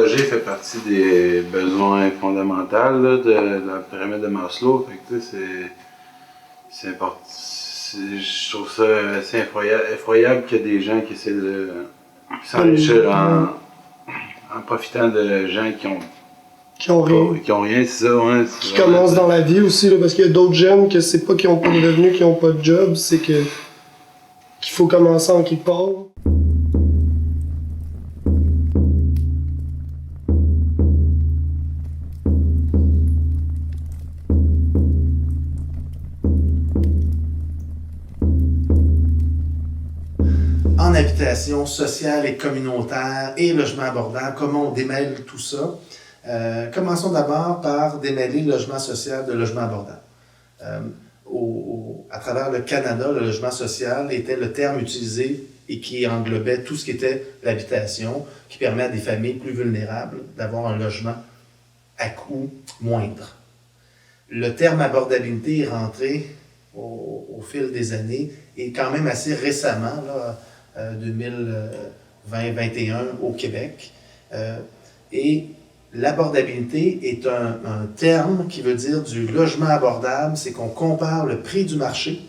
loger fait partie des besoins fondamentaux là, de la pyramide de Maslow. Fait que, c'est important. Je trouve ça assez effroyable qu'il y ait des gens qui essaient de s'enrichir en profitant de gens qui ont rien. Qui ont rien, c'est ça, ouais. Qui commencent dans la vie aussi, là, parce qu'il y a d'autres jeunes que c'est pas qu'ils ont pas de revenus, qu'ils ont pas de job, c'est qu'il faut commencer en quelque part. En habitation sociale et communautaire et logement abordable, comment on démêle tout ça? Commençons d'abord par démêler le logement social de logement abordable. À travers le Canada, le logement social était le terme utilisé et qui englobait tout ce qui était l'habitation, qui permet à des familles plus vulnérables d'avoir un logement à coût moindre. Le terme abordabilité est rentré au fil des années et quand même assez récemment, là, 2020-2021 au Québec. Et l'abordabilité est un terme qui veut dire du logement abordable, c'est qu'on compare le prix du marché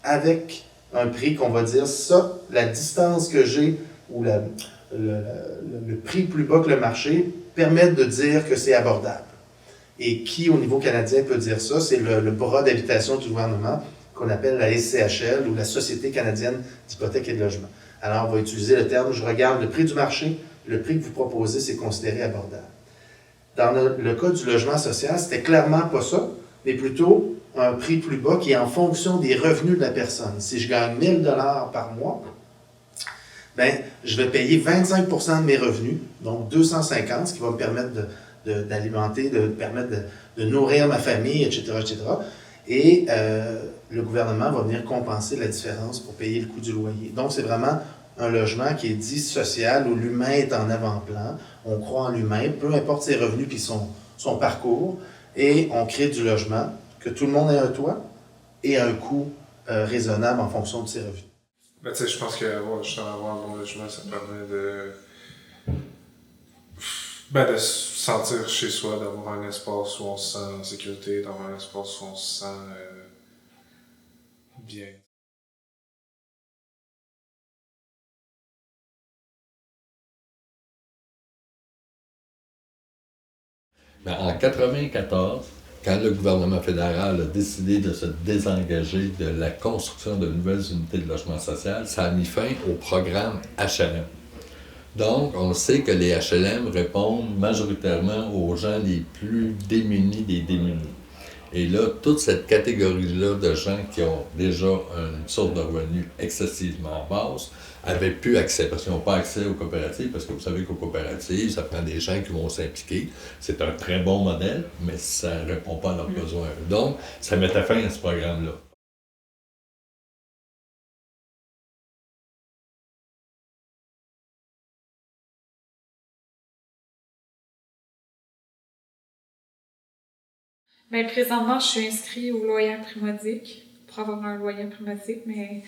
avec un prix qu'on va dire ça, la distance que j'ai ou le prix plus bas que le marché permettent de dire que c'est abordable. Et qui, au niveau canadien, peut dire ça? C'est le bras d'habitation du gouvernement qu'on appelle la SCHL ou la Société canadienne d'hypothèque et de logement. Alors, on va utiliser le terme, je regarde le prix du marché, le prix que vous proposez, c'est considéré abordable. Dans le cas du logement social, c'était clairement pas ça, mais plutôt un prix plus bas qui est en fonction des revenus de la personne. Si je gagne 1 000 $ par mois, ben, je vais payer 25 % de mes revenus, donc 250, ce qui va me permettre d'alimenter, de permettre de nourrir ma famille, etc., etc. Et le gouvernement va venir compenser la différence pour payer le coût du loyer. Donc, c'est vraiment un logement qui est dit social, où l'humain est en avant-plan. On croit en l'humain, peu importe ses revenus puis son parcours, et on crée du logement, que tout le monde ait un toit et un coût raisonnable en fonction de ses revenus. Ben, tu sais, je pense que justement, avoir un bon logement, ça permet de se sentir chez soi, d'avoir un espace où on se sent en sécurité, d'avoir un espace où on se sent bien. Ben, en 1994, quand le gouvernement fédéral a décidé de se désengager de la construction de nouvelles unités de logement social, ça a mis fin au programme HLM. Donc, on sait que les HLM répondent majoritairement aux gens les plus démunis des démunis. Et là, toute cette catégorie-là de gens qui ont déjà une sorte de revenu excessivement basse avaient plus accès, parce qu'ils n'ont pas accès aux coopératives, parce que vous savez qu'aux coopératives, ça prend des gens qui vont s'impliquer. C'est un très bon modèle, mais ça ne répond pas à leurs besoins. Donc, ça mettait fin à ce programme-là. Bien, présentement, je suis inscrite au loyer primodique pour avoir un loyer primodique, mais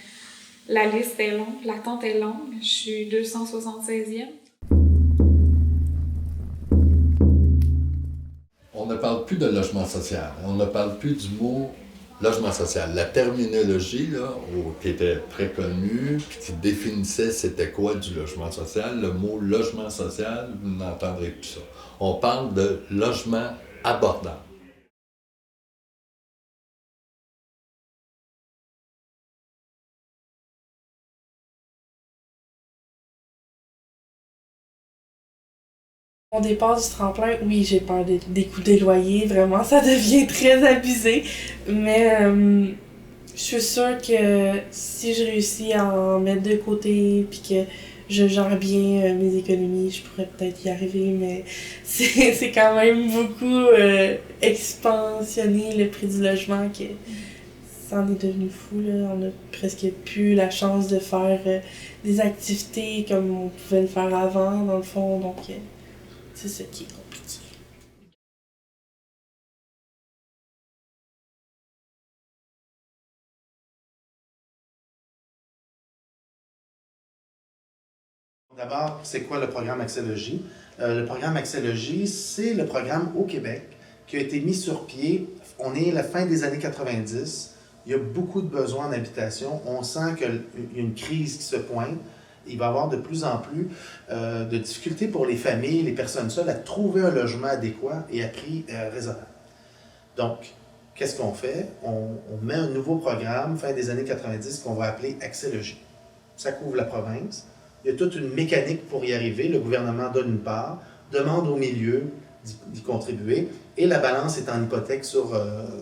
la liste est longue, l'attente est longue. Je suis 276e. On ne parle plus de logement social. On ne parle plus du mot logement social. La terminologie, là, qui était très connue, puis qui définissait c'était quoi du logement social, le mot logement social, vous n'entendrez plus ça. On parle de logement abordable. Au départ du tremplin, oui, j'ai peur des coûts des loyers, vraiment, ça devient très abusé. Mais je suis sûre que si je réussis à en mettre de côté puis que je gère bien mes économies, je pourrais peut-être y arriver, mais c'est quand même beaucoup expansionné le prix du logement que ça en est devenu fou, là. On a presque plus la chance de faire des activités comme on pouvait le faire avant, dans le fond, donc c'est ça qui est compliqué. D'abord, c'est quoi le programme Accès Logis? le programme Accès Logis, c'est le programme au Québec qui a été mis sur pied. On est à la fin des années 90. Il y a beaucoup de besoins en habitation. On sent qu'il y a une crise qui se pointe. Il va y avoir de plus en plus de difficultés pour les familles, les personnes seules à trouver un logement adéquat et à prix raisonnable. Donc, qu'est-ce qu'on fait? On met un nouveau programme, fin des années 90, qu'on va appeler Accès Logis. Ça couvre la province. Il y a toute une mécanique pour y arriver. Le gouvernement donne une part, demande au milieu d'y contribuer, et la balance est en hypothèque sur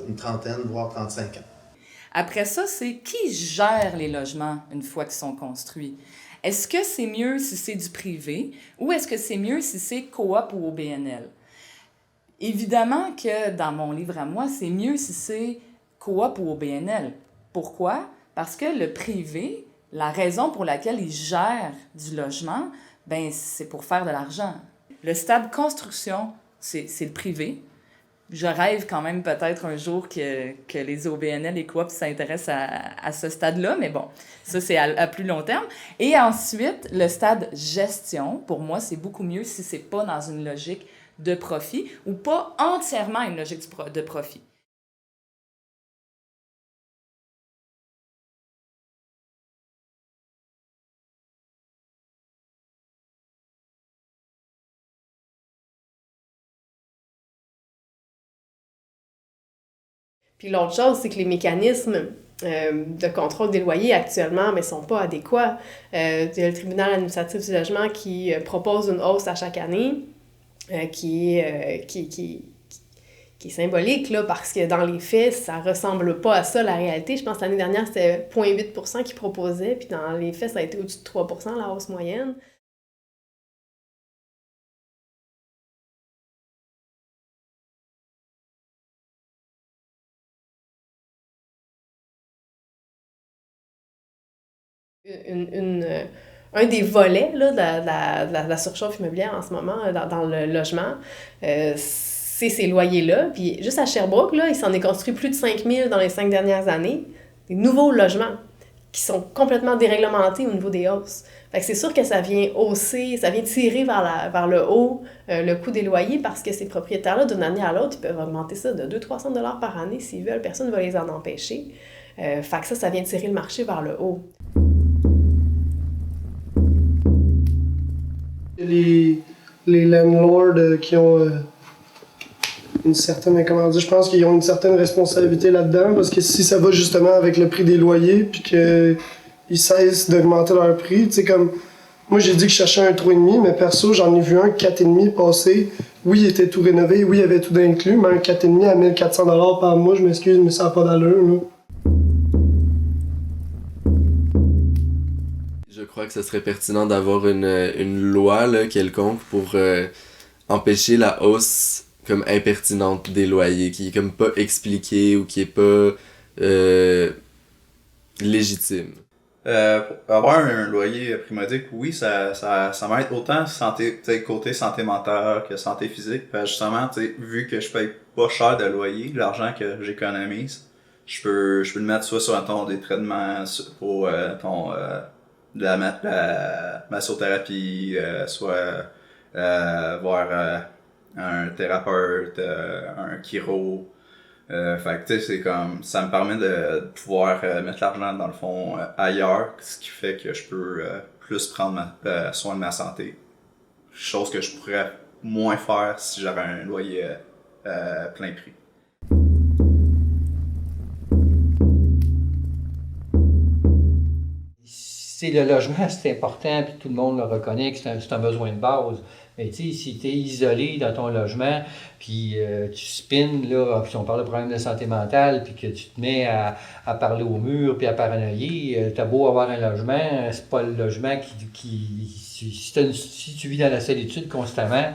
une trentaine, voire 35 ans. Après ça, c'est qui gère les logements une fois qu'ils sont construits? Est-ce que c'est mieux si c'est du privé ou est-ce que c'est mieux si c'est coop ou OBNL? Évidemment que dans mon livre à moi, c'est mieux si c'est coop ou OBNL. Pourquoi? Parce que le privé, la raison pour laquelle il gère du logement, ben c'est pour faire de l'argent. Le stade construction, c'est le privé. Je rêve quand même peut-être un jour que les OBNL et coop s'intéressent à ce stade-là, mais bon, ça c'est à plus long terme. Et ensuite, le stade gestion, pour moi, c'est beaucoup mieux si c'est pas dans une logique de profit ou pas entièrement une logique de profit. Puis l'autre chose, c'est que les mécanismes de contrôle des loyers actuellement ne sont pas adéquats. Il y a le tribunal administratif du logement qui propose une hausse à chaque année qui est symbolique, là, parce que dans les faits, ça ressemble pas à ça, la réalité. Je pense que l'année dernière, c'était 0,8 % qu'ils proposaient, puis dans les faits, ça a été au-dessus de 3 % la hausse moyenne. Un des volets là, de la surchauffe immobilière en ce moment dans le logement, c'est ces loyers-là. Puis juste à Sherbrooke, là, il s'en est construit plus de 5000 dans les 5 dernières années. Des nouveaux logements qui sont complètement déréglementés au niveau des hausses. Fait que c'est sûr que ça vient hausser, ça vient tirer vers le haut le coût des loyers parce que ces propriétaires-là, d'une année à l'autre, ils peuvent augmenter ça de 200-300 $ par année s'ils veulent. Personne ne va les en empêcher. Fait que ça vient tirer le marché vers le haut. Les landlords qui ont une certaine, comment dire, je pense qu'ils ont une certaine responsabilité là-dedans parce que si ça va justement avec le prix des loyers puis qu'ils cessent d'augmenter leur prix, tu sais, comme moi j'ai dit que je cherchais un 3,5, mais perso j'en ai vu un 4,5 passer. Oui, il était tout rénové, oui, il y avait tout inclus, mais un 4,5 à 1400 $ par mois, je m'excuse, mais ça n'a pas d'allure, là. Je crois que ce serait pertinent d'avoir une loi là, quelconque pour empêcher la hausse comme impertinente des loyers, qui est comme pas expliquée ou qui est pas légitime. Avoir un loyer primodique, oui, ça m'aide autant côté santé mentale que santé physique. Justement, vu que je paye pas cher de loyer, l'argent que j'économise, je peux le mettre soit sur des traitements pour de la massothérapie, soit voir un thérapeute, un chiro. Fait que c'est comme ça me permet de pouvoir mettre l'argent dans le fond ailleurs, ce qui fait que je peux plus prendre soin de ma santé. Chose que je pourrais moins faire si j'avais un loyer plein prix. C'est le logement, c'est important, puis tout le monde le reconnaît que c'est un besoin de base. Mais tu sais, si tu es isolé dans ton logement, puis tu spins, là, puis on parle de problème de santé mentale, puis que tu te mets à parler au mur, puis à paranoïer, t'as beau avoir un logement, c'est pas le logement si tu vis dans la solitude constamment,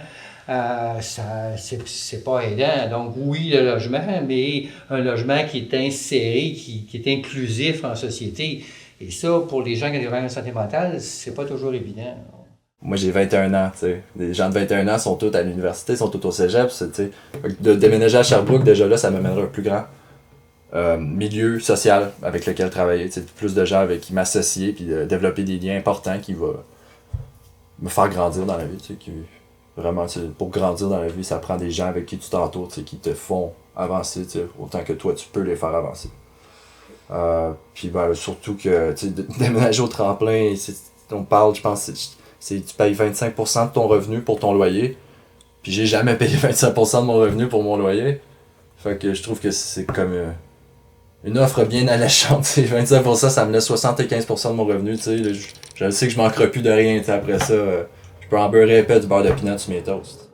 c'est pas aidant. Donc oui, le logement, mais un logement qui est inséré, qui est inclusif en société. Et ça, pour les gens qui ont des problèmes de santé mentale, c'est pas toujours évident. Moi, j'ai 21 ans, tu sais. Les gens de 21 ans sont tous à l'université, sont tous au cégep, tu sais. De déménager à Sherbrooke, déjà là, ça m'amènerait un plus grand milieu social avec lequel travailler. Tu sais, plus de gens avec qui m'associer, puis de développer des liens importants qui vont me faire grandir dans la vie, tu sais. Vraiment, pour grandir dans la vie, ça prend des gens avec qui tu t'entoures, qui te font avancer, autant que toi, tu peux les faire avancer. Puis ben, surtout que déménager au tremplin, on parle, je pense, tu payes 25% de ton revenu pour ton loyer. Puis j'ai jamais payé 25% de mon revenu pour mon loyer. Fait que je trouve que c'est comme une offre bien alléchante. 25%, ça me laisse 75% de mon revenu. Je sais que je manquerai plus de rien. Après ça, je peux en beurrer épais du beurre de pinot sur mes toasts.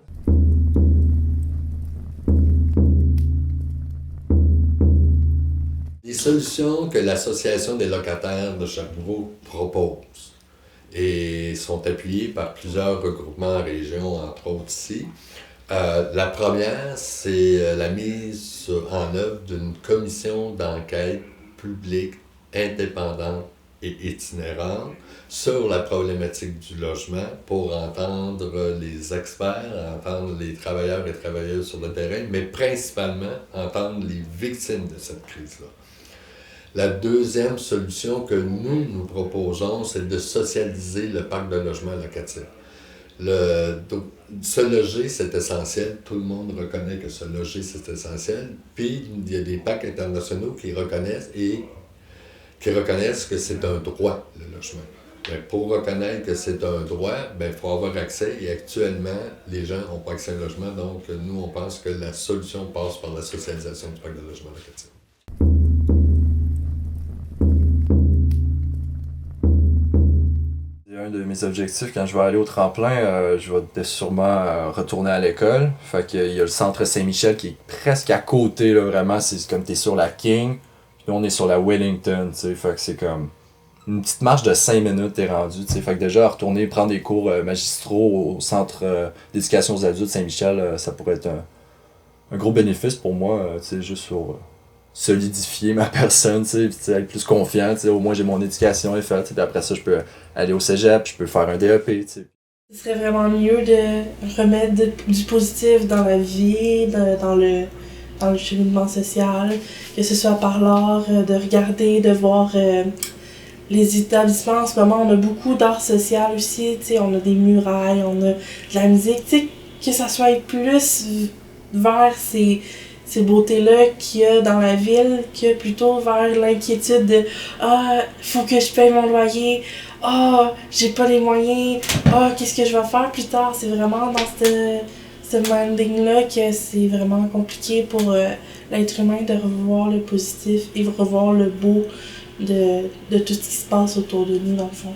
Les solutions que l'Association des locataires de Sherbrooke propose et sont appuyées par plusieurs regroupements en région, entre autres ici. La première, c'est la mise en œuvre d'une commission d'enquête publique, indépendante et itinérante sur la problématique du logement pour entendre les experts, entendre les travailleurs et travailleuses sur le terrain, mais principalement entendre les victimes de cette crise-là. La deuxième solution que nous proposons, c'est de socialiser le parc de logement locatif. Se loger, c'est essentiel. Tout le monde reconnaît que se loger, c'est essentiel. Puis, il y a des packs internationaux qui reconnaissent que c'est un droit, le logement. Mais pour reconnaître que c'est un droit, il faut avoir accès. Et actuellement, les gens n'ont pas accès à un logement. Donc, nous, on pense que la solution passe par la socialisation du parc de logement locatif. Un de mes objectifs, quand je vais aller au tremplin, je vais sûrement retourner à l'école. Fait qu'il y a le centre Saint-Michel qui est presque à côté, là, vraiment. C'est comme t'es sur la King, puis là, on est sur la Wellington, tu sais. Fait que c'est comme une petite marche de 5 minutes, t'es rendu, tu sais. Fait que déjà, retourner prendre des cours magistraux au centre d'éducation aux adultes Saint-Michel, ça pourrait être un gros bénéfice pour moi, tu sais, juste pour solidifier ma personne, tu sais, être plus confiant, tu sais, au moins j'ai mon éducation est faite, puis après ça je peux aller au cégep, je peux faire un DEP, tu sais. Ce serait vraiment mieux de remettre du positif dans la vie, dans le cheminement social, que ce soit par l'art, de regarder, de voir les établissements. En ce moment, on a beaucoup d'art social aussi, tu sais, on a des murailles, on a de la musique, tu sais, que ça soit plus vers ces beautés-là qu'il y a dans la ville, que plutôt vers l'inquiétude de « Ah, faut que je paye mon loyer. Ah, j'ai pas les moyens. Ah, qu'est-ce que je vais faire plus tard? » C'est vraiment dans ce minding-là que c'est vraiment compliqué pour l'être humain de revoir le positif et revoir le beau de tout ce qui se passe autour de nous, dans le fond.